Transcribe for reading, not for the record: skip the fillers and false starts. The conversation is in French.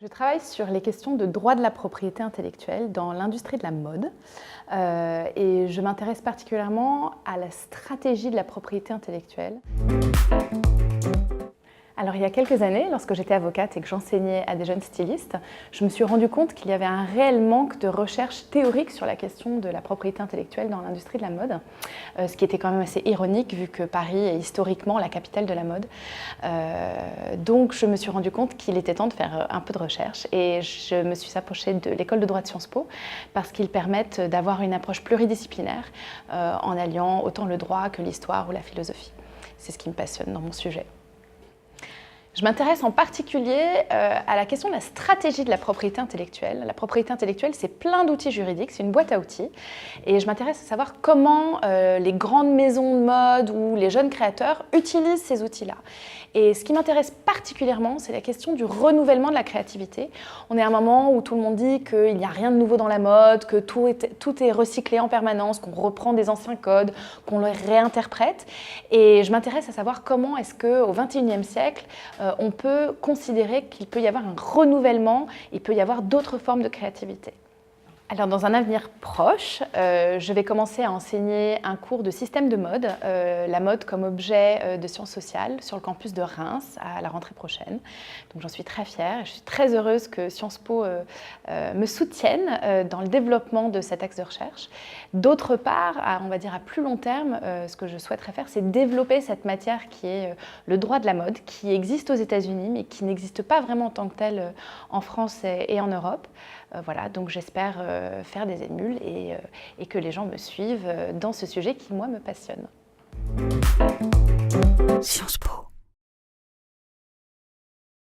Je travaille sur les questions de droit de la propriété intellectuelle dans l'industrie de la mode et je m'intéresse particulièrement à la stratégie de la propriété intellectuelle. Alors il y a quelques années, lorsque j'étais avocate et que j'enseignais à des jeunes stylistes, je me suis rendu compte qu'il y avait un réel manque de recherche théorique sur la question de la propriété intellectuelle dans l'industrie de la mode, ce qui était quand même assez ironique vu que Paris est historiquement la capitale de la mode. Donc je me suis rendu compte qu'il était temps de faire un peu de recherche et je me suis approchée de l'école de droit de Sciences Po parce qu'ils permettent d'avoir une approche pluridisciplinaire en alliant autant le droit que l'histoire ou la philosophie. C'est ce qui me passionne dans mon sujet. Je m'intéresse en particulier à la question de la stratégie de la propriété intellectuelle. La propriété intellectuelle, c'est plein d'outils juridiques, c'est une boîte à outils. Et je m'intéresse à savoir comment les grandes maisons de mode ou les jeunes créateurs utilisent ces outils-là. Et ce qui m'intéresse particulièrement, c'est la question du renouvellement de la créativité. On est à un moment où tout le monde dit qu'il n'y a rien de nouveau dans la mode, que tout est recyclé en permanence, qu'on reprend des anciens codes, qu'on les réinterprète. Et je m'intéresse à savoir comment est-ce qu'au XXIe siècle, on peut considérer qu'il peut y avoir un renouvellement, il peut y avoir d'autres formes de créativité. Alors dans un avenir proche, je vais commencer à enseigner un cours de système de mode, la mode comme objet de sciences sociales sur le campus de Reims à la rentrée prochaine. Donc j'en suis très fière et je suis très heureuse que Sciences Po me soutienne dans le développement de cet axe de recherche. D'autre part, on va dire à plus long terme, ce que je souhaiterais faire, c'est développer cette matière qui est le droit de la mode, qui existe aux États-Unis mais qui n'existe pas vraiment en tant que tel en France et en Europe. Voilà, donc j'espère faire des émules et que les gens me suivent dans ce sujet qui, moi, me passionne. Sciences Po.